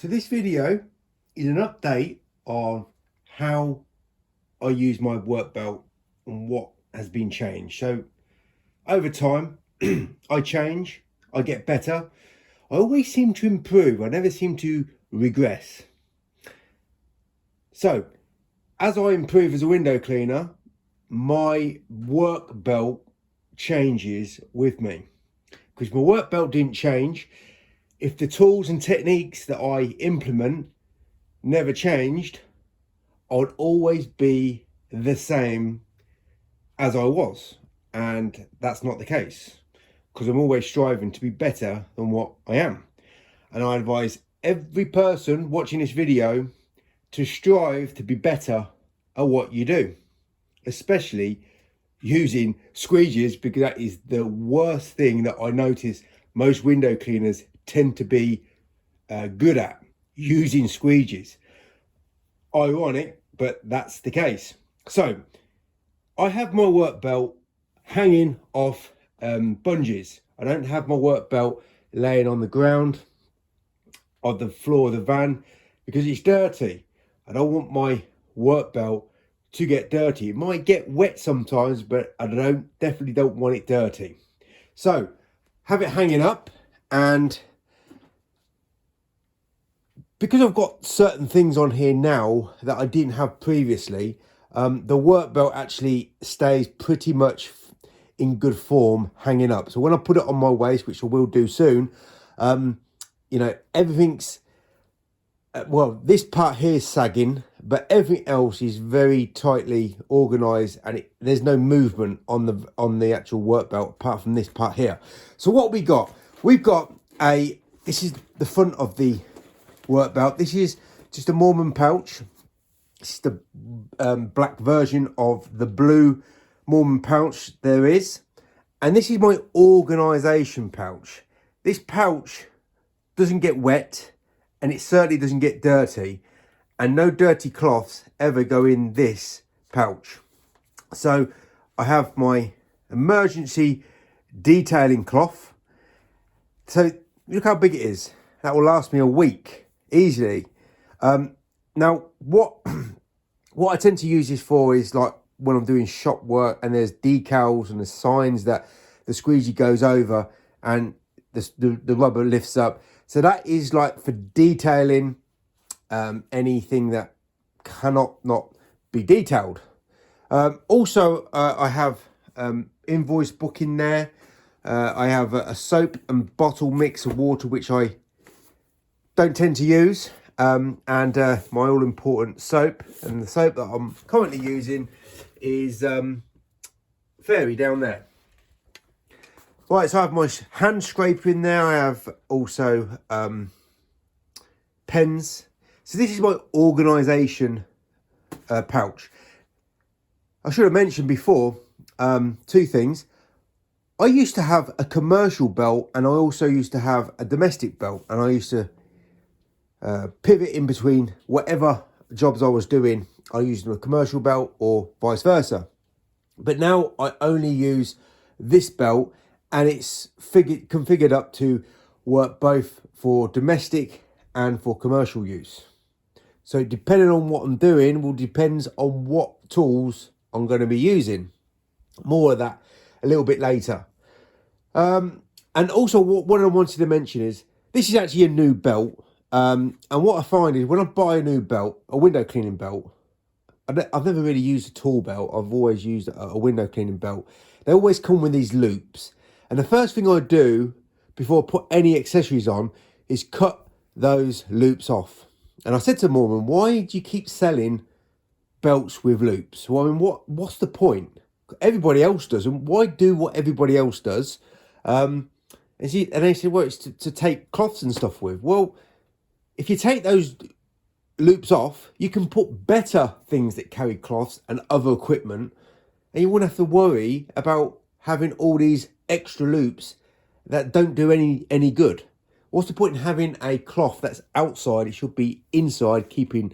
So this video is an update on how I use my work belt and what has been changed. So over time, I change, I get better. I always seem to improve. I never seem to regress. So as I improve as a window cleaner, my work belt changes with me. Because my work belt didn't change, if the tools and techniques that I implement never changed, I'd always be the same as I was. And that's not the case, because I'm always striving to be better than what I am. And I advise every person watching this video to strive to be better at what you do, especially using squeegees, because that is the worst thing that I notice most window cleaners tend to be good at, using squeegees. Ironic, but that's the case. So I have my work belt hanging off bungees. I don't have my work belt laying on the ground of the floor of the van because it's dirty. I don't want my work belt to get dirty. It might get wet sometimes, but I definitely don't want it dirty. So have it hanging up, and because I've got certain things on here now that I didn't have previously, the work belt actually stays pretty much in good form hanging up. So when I put it on my waist, which I will do soon, you know, everything's, well, this part here is sagging, but everything else is very tightly organised, and there's no movement on the actual work belt apart from this part here. So what we've got this is the front of the work belt. This is just a Mormon pouch. It's the black version of the blue Mormon pouch there is, and this is my organisation pouch. This pouch doesn't get wet, and it certainly doesn't get dirty, and no dirty cloths ever go in this pouch. So I have my emergency detailing cloth. So look how big it is. That will last me a week easily. Now what I tend to use this for is like when I'm doing shop work and there's decals and the signs that the squeegee goes over and the rubber lifts up. So that is like for detailing anything that cannot not be detailed. Also, I have invoice booking there. I have a soap and bottle mix of water, which I don't tend to use, and my all-important soap. And the soap that I'm currently using is Fairy down there. Right, so I have my hand scraper in there. I have also pens. So this is my organisation pouch. I should have mentioned before two things. I used to have a commercial belt, and I also used to have a domestic belt, and I used to pivot in between whatever jobs I was doing. I used a commercial belt or vice versa. But now I only use this belt, and it's configured up to work both for domestic and for commercial use. So depending on what I'm doing will depends on what tools I'm going to be using. More of that a little bit later. And also what I wanted to mention is this is actually a new belt. And what I find is when I buy a new belt, a window cleaning belt, I've never really used a tool belt. I've always used a window cleaning belt. They always come with these loops. And the first thing I do before I put any accessories on is cut those loops off. And I said to Mormon, why do you keep selling belts with loops? Well, I mean, what's the point? Everybody else does, and why do what everybody else does? And they said, well, it's to take cloths and stuff with. Well, if you take those loops off, you can put better things that carry cloths and other equipment, and you wouldn't have to worry about having all these extra loops that don't do any good. What's the point in having a cloth that's outside? It should be inside, keeping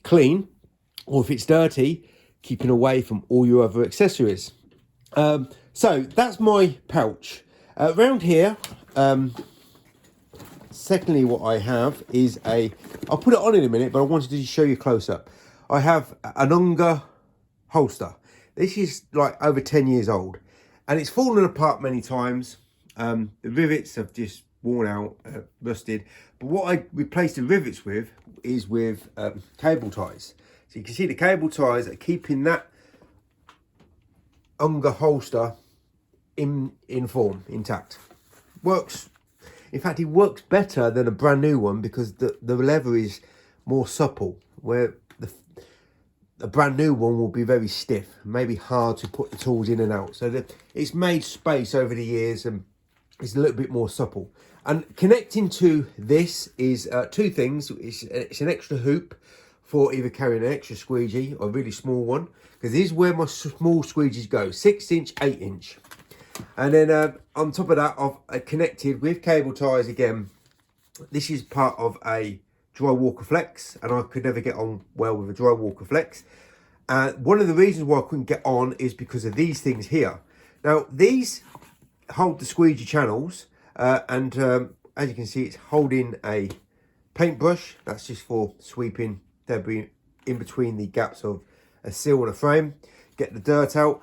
clean, or if it's dirty, keeping away from all your other accessories. So that's my pouch. Around here, Secondly, what I have is I'll put it on in a minute, but I wanted to show you close up. I have an Unger holster. This is like over 10 years old, and it's fallen apart many times. The rivets have just worn out, rusted. But what I replaced the rivets with is with cable ties. So you can see the cable ties are keeping that Unger holster in form, intact. Works. In fact, it works better than a brand new one because the leather is more supple, where a brand new one will be very stiff, maybe hard to put the tools in and out. So it's made space over the years and it's a little bit more supple. And connecting to this is two things. It's an extra hoop for either carrying an extra squeegee or a really small one, because this is where my small squeegees go, 6-inch, 8-inch. And then on top of that, I've connected with cable ties again. This is part of a Dry Walker Flex, and I could never get on well with a Dry Walker Flex. One of the reasons why I couldn't get on is because of these things here. Now, these hold the squeegee channels, and as you can see, it's holding a paintbrush. That's just for sweeping debris in between the gaps of a seal and a frame, get the dirt out.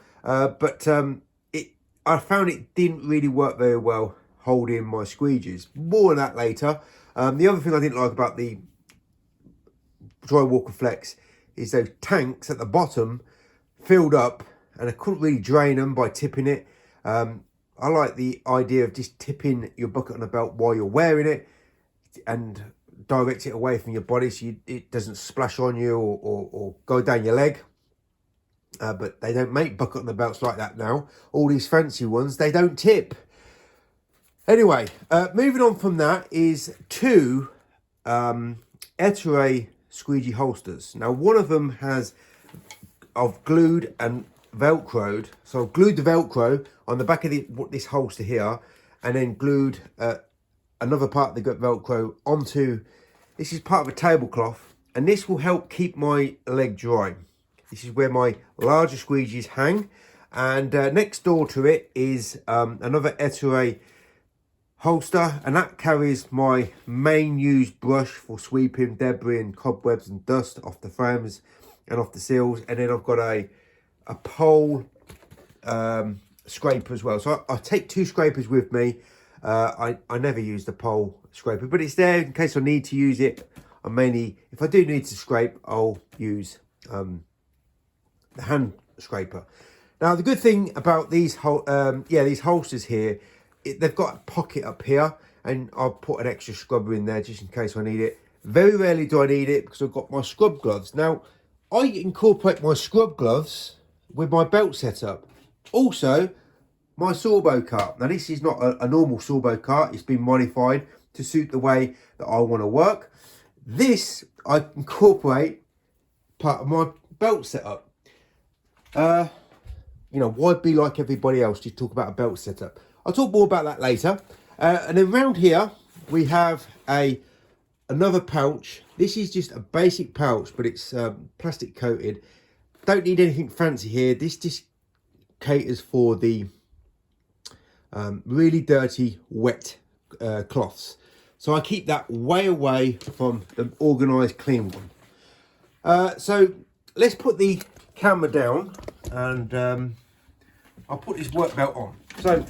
I found it didn't really work very well holding my squeegees. More on that later. The other thing I didn't like about the Dry Walker Flex is those tanks at the bottom filled up, and I couldn't really drain them by tipping it. I like the idea of just tipping your bucket on the belt while you're wearing it and direct it away from your body so it doesn't splash on you or go down your leg. But they don't make bucket on the belts like that now. All these fancy ones, they don't tip. Anyway, moving on from that is two Ettore squeegee holsters. Now, one of them I've glued and velcroed. So I've glued the velcro on the back of this holster here, and then glued another part of the velcro onto, this is part of a tablecloth, and this will help keep my leg dry. This is where my larger squeegees hang, and next door to it is another Ettore holster, and that carries my main used brush for sweeping debris and cobwebs and dust off the frames and off the seals. And then I've got a pole scraper as well. So I take two scrapers with me. I never use the pole scraper, but it's there in case I need to use it. If I do need to scrape, I'll use the hand scraper. Now, the good thing about these holsters here, they've got a pocket up here, and I'll put an extra scrubber in there just in case I need it. Very rarely do I need it because I've got my scrub gloves. Now, I incorporate my scrub gloves with my belt setup. Also, my Sorbo cart. Now, this is not a normal Sorbo cart. It's been modified to suit the way that I want to work. This, I incorporate part of my belt setup. Why be like everybody else? Just talk about a belt setup. I'll talk more about that later. And then round here, we have another pouch. This is just a basic pouch, but it's plastic coated. Don't need anything fancy here. This just caters for the really dirty, wet cloths. So I keep that way away from the organised, clean one. So let's put the camera down, and I'll put this work belt on. So,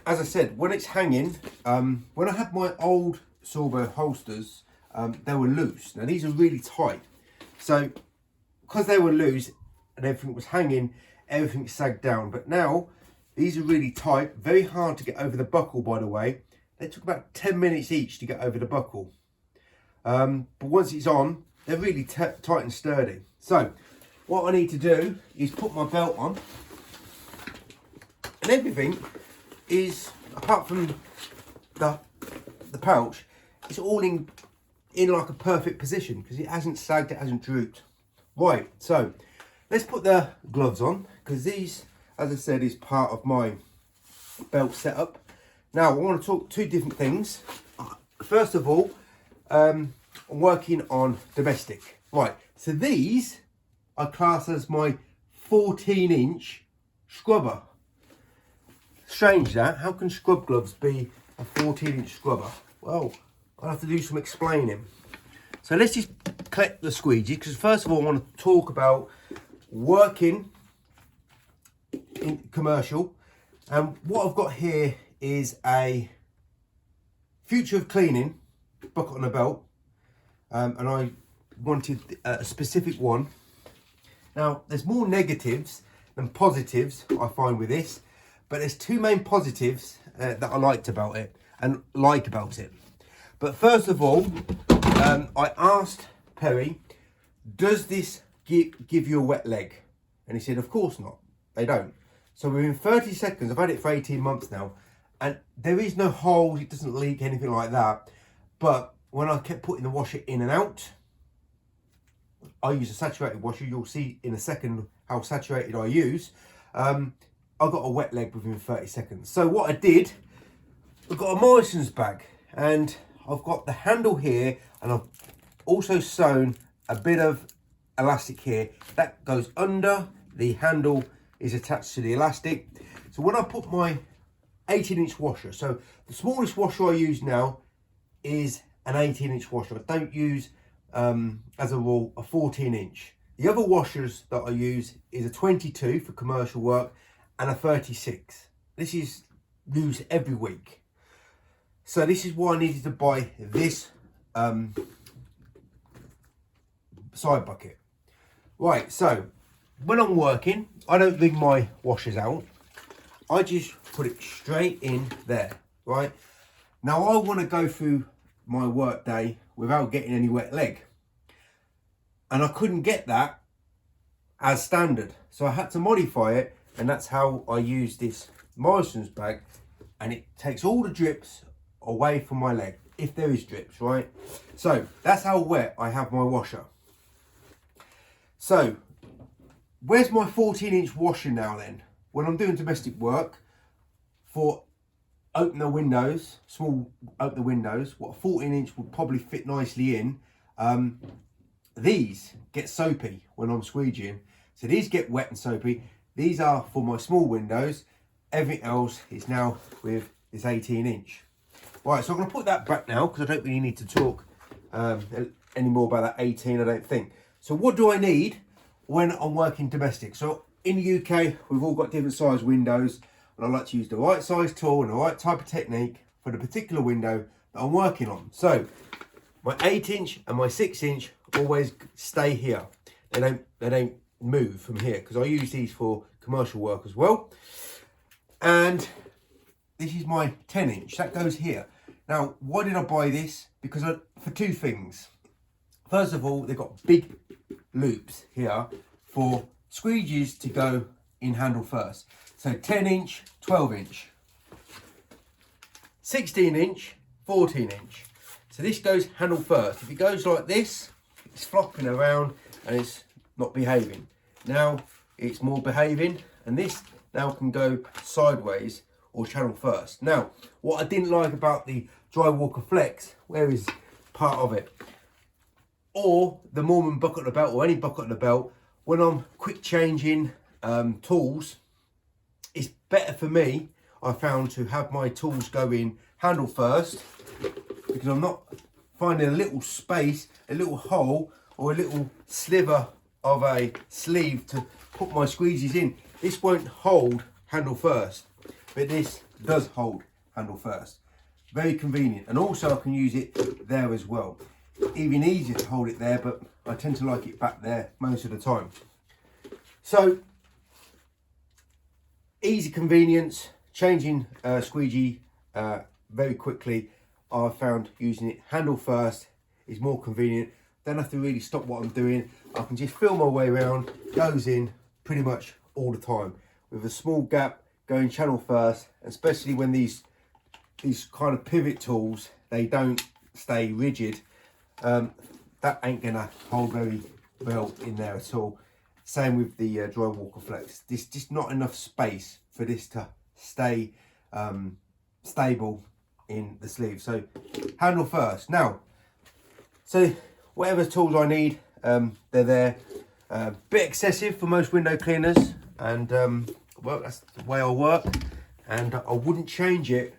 as I said, when it's hanging, when I had my old Sorbo holsters, they were loose. Now, these are really tight. So, because they were loose and everything was hanging, everything sagged down. But now, these are really tight, very hard to get over the buckle, by the way. They took about 10 minutes each to get over the buckle. But once it's on, they're really tight and sturdy. So, what I need to do is put my belt on. And everything is, apart from the pouch, it's all in like a perfect position because it hasn't sagged, it hasn't drooped. Right, so let's put the gloves on, because these, as I said, is part of my belt setup. Now, I want to talk two different things. First of all, I'm working on domestic. Right, so these I class as my 14-inch scrubber. Strange that. How can scrub gloves be a 14-inch scrubber? Well, I'll have to do some explaining. So let's just collect the squeegee, because first of all I want to talk about working in commercial. And what I've got here is a Future of Cleaning bucket on a belt, and I wanted a specific one. Now there's more negatives than positives I find with this, but there's two main positives that I liked about it and like about it. But first of all, I asked Perry, does this give you a wet leg? And he said, of course not, they don't. So within 30 seconds, I've had it for 18 months now, and there is no holes, it doesn't leak, anything like that. But when I kept putting the washer in and out, I use a saturated washer. You'll see in a second how saturated I use. I got a wet leg within 30 seconds. So what I did, I've got a Morrison's bag, and I've got the handle here, and I've also sewn a bit of elastic here. That goes under, the handle is attached to the elastic. So when I put my 18-inch washer, so the smallest washer I use now is an 18-inch washer. I don't use, as a rule, a 14-inch. The other washers that I use is a 22 for commercial work and a 36. This is used every week. So this is why I needed to buy this side bucket. Right, so when I'm working, I don't rig my washers out. I just put it straight in there, right? Now I want to go through my work day without getting any wet leg. And I couldn't get that as standard. So I had to modify it, and that's how I use this Morrison's bag. And it takes all the drips away from my leg, if there is drips, right? So that's how wet I have my washer. So where's my 14-inch washer now then? When I'm doing domestic work, for open the windows, small open the windows, what a 14-inch would probably fit nicely in, these get soapy when I'm squeegeeing. So these get wet and soapy. These are for my small windows. Everything else is now with this 18-inch. Right, so I'm going to put that back now, because I don't really need to talk any more about that 18, I don't think. So what do I need when I'm working domestic? So in the UK, we've all got different size windows, and I like to use the right size tool and the right type of technique for the particular window that I'm working on. So my 8-inch and my 6-inch always stay here. They don't move from here, because I use these for commercial work as well. And this is my 10-inch, that goes here. Now, why did I buy this? Because for two things. First of all, they've got big loops here for squeegees to go in handle first. So 10-inch, 12-inch, 16-inch, 14-inch. So this goes handle first. If it goes like this, it's flopping around and it's not behaving. Now it's more behaving, and this now can go sideways or channel first. Now, what I didn't like about the Drywalker Flex, where is part of it, or the Moorman bucket on the belt, or any bucket on the belt, when I'm quick changing tools, it's better for me, I found, to have my tools go in handle first, because I'm not finding a little space, a little hole, or a little sliver of a sleeve to put my squeegees in. This won't hold handle first, but this does hold handle first. Very convenient, and also I can use it there as well. Even easier to hold it there, but I tend to like it back there most of the time. So easy convenience, changing squeegee very quickly. I've found using it handle first is more convenient. Don't have to really stop what I'm doing. I can just feel my way around, goes in pretty much all the time with a small gap going channel first, especially when these kind of pivot tools, they don't stay rigid. That ain't gonna hold very well in there at all. Same with the Drywalker Flex. There's just not enough space for this to stay stable in the sleeve. So handle first. Now, so whatever tools I need, they're there. Bit excessive for most window cleaners, and well, that's the way I work, and I wouldn't change it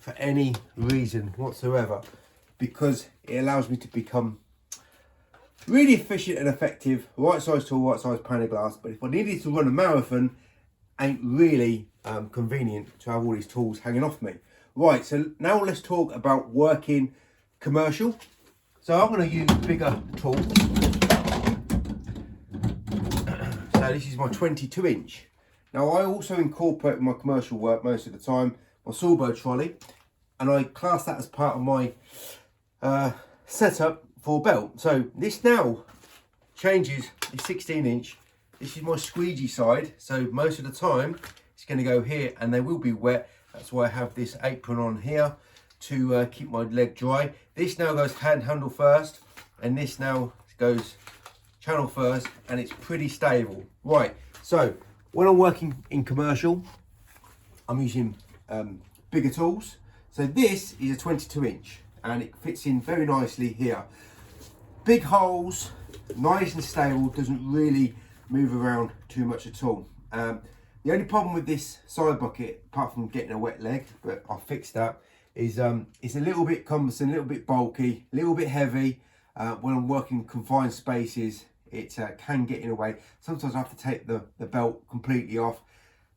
for any reason whatsoever, because it allows me to become really efficient and effective. Right size tool, right size pane of glass. But if I needed to run a marathon, ain't really convenient to have all these tools hanging off me. Right, so now let's talk about working commercial. So I'm going to use bigger tools. So this is my 22 inch. Now I also incorporate my commercial work most of the time, my sawbo trolley, and I class that as part of my setup for belt. So this now changes, it's 16 inch. This is my squeegee side, so most of the time it's going to go here and they will be wet. That's why I have this apron on here to keep my leg dry. This now goes hand handle first, and this now goes channel first, and it's pretty stable. Right, so when I'm working in commercial, I'm using bigger tools. So this is a 22 inch and it fits in very nicely here. Big holes, nice and stable, doesn't really move around too much at all. The only problem with this side bucket, apart from getting a wet leg, but I'll fix that, is it's a little bit cumbersome, a little bit bulky, a little bit heavy. When I'm working confined spaces, it can get in the way. Sometimes I have to take the belt completely off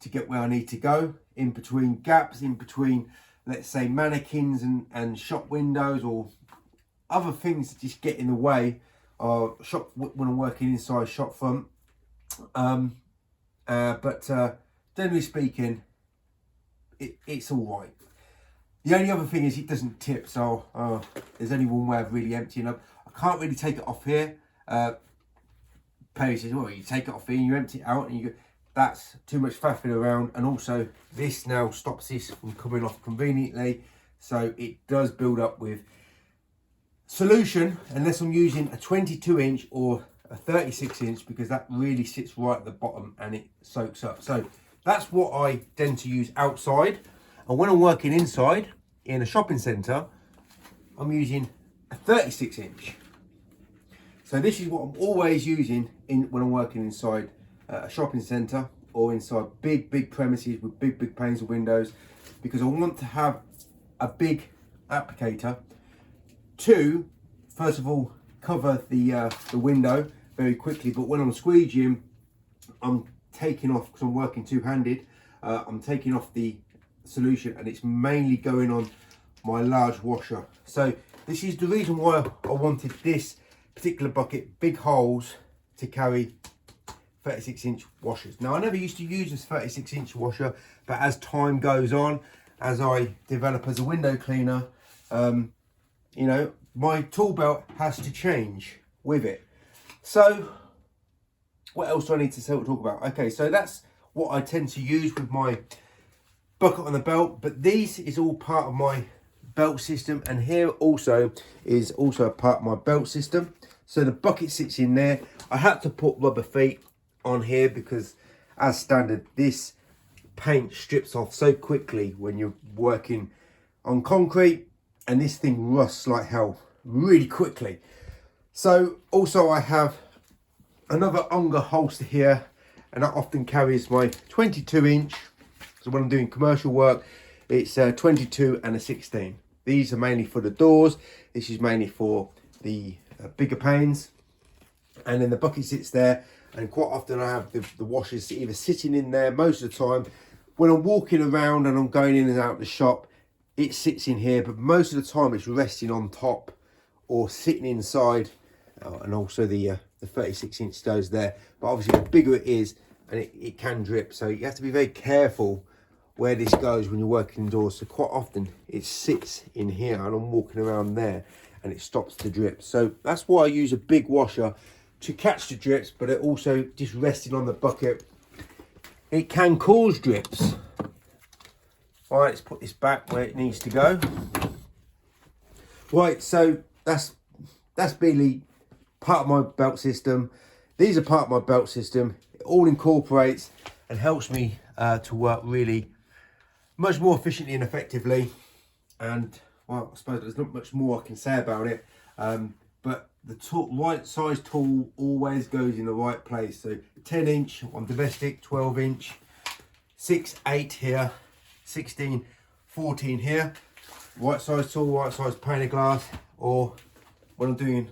to get where I need to go, in between gaps, in between, let's say, mannequins and shop windows or other things that just get in the way of shop when I'm working inside shop front. But generally speaking, it's all right. The only other thing is it doesn't tip, so there's only one way of really emptying up. I can't really take it off here. Perry says, well, you take it off here and you empty it out, and you go, that's too much faffing around. And also this now stops this from coming off conveniently, so it does build up with solution unless I'm using a 22 inch or a 36 inch, because that really sits right at the bottom and it soaks up. So that's what I tend to use outside. And when I'm working inside in a shopping centre, I'm using a 36 inch. So this is what I'm always using when I'm working inside a shopping centre or inside big premises with big panes of windows, because I want to have a big applicator to, first of all, cover the window very quickly. But when I'm squeegeeing, I'm taking off, because I'm working two-handed, I'm taking off the solution and it's mainly going on my large washer. So this is the reason why I wanted this particular bucket, big holes to carry 36 inch washers. Now I never used to use this 36 inch washer, but as time goes on, as I develop as a window cleaner, you know, my tool belt has to change with it. So what else do I need to talk about? Okay, so that's what I tend to use with my bucket on the belt, but these is all part of my belt system, and here also is also a part of my belt system. So the bucket sits in there. I had to put rubber feet on here because, as standard, this paint strips off so quickly when you're working on concrete, and this thing rusts like hell really quickly. So also I have another Unger holster here, and that often carries my 22 inch. So when I'm doing commercial work, it's a 22 and a 16. These are mainly for the doors. This is mainly for the bigger panes. And then the bucket sits there, and quite often I have the washers either sitting in there. Most of the time when I'm walking around and I'm going in and out of the shop, it sits in here, but most of the time it's resting on top or sitting inside. And also the 36 inch goes there, but obviously the bigger it is, and it can drip, so you have to be very careful where this goes when you're working indoors. So quite often it sits in here and I'm walking around there and it stops the drip. So that's why I use a big washer to catch the drips, but it also just resting on the bucket, it can cause drips. All right, let's put this back where it needs to go. Right, so that's really part of my belt system. These are part of my belt system. It all incorporates and helps me to work really much more efficiently and effectively. And well, I suppose there's not much more I can say about it, but the right size tool always goes in the right place. So 10 inch on domestic, 12 inch, 6, 8 here, 16, 14 here. right size tool, right size pane of glass, or when I'm doing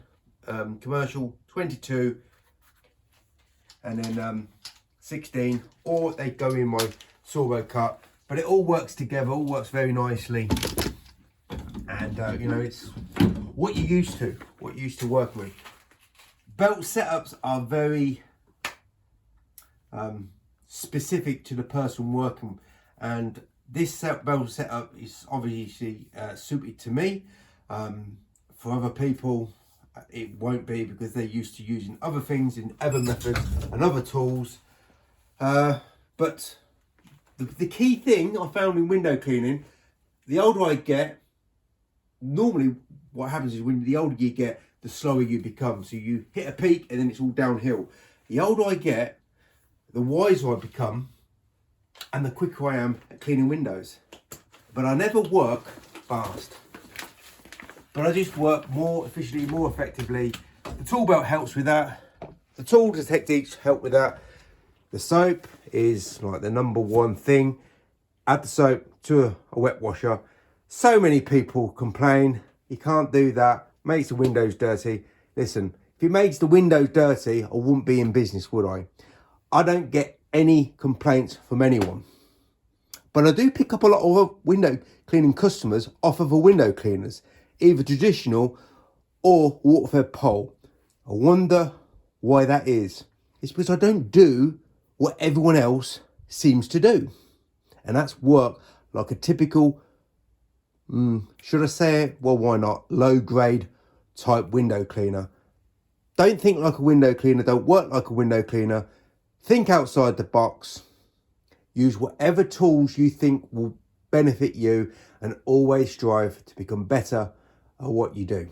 commercial, 22 and then 16, or they go in my Sorbo cut. But it all works together, all works very nicely, and you know, it's what you're used to, working with. Belt setups are very specific to the person working, and this belt setup is obviously suited to me. For other people, it won't be, because they're used to using other things in other methods and other tools. But the key thing I found in window cleaning, the older I get, normally what happens is when the older you get, the slower you become. So you hit a peak and then it's all downhill. The older I get, the wiser I become, and the quicker I am at cleaning windows. But I never work fast. But I just work more efficiently, more effectively. The tool belt helps with that. The tools and techniques help with that. The soap is like the number one thing. Add the soap to a wet washer. So many people complain, you can't do that, makes the windows dirty. Listen, if it makes the windows dirty, I wouldn't be in business, would I? I don't get any complaints from anyone. But I do pick up a lot of window cleaning customers off of the window cleaners, either traditional or water-fed pole. I wonder why that is. It's because I don't do what everyone else seems to do. And that's work like a typical, should I say it? Well, why not? Low grade type window cleaner. Don't think like a window cleaner, don't work like a window cleaner. Think outside the box. Use whatever tools you think will benefit you, and always strive to become better at what you do.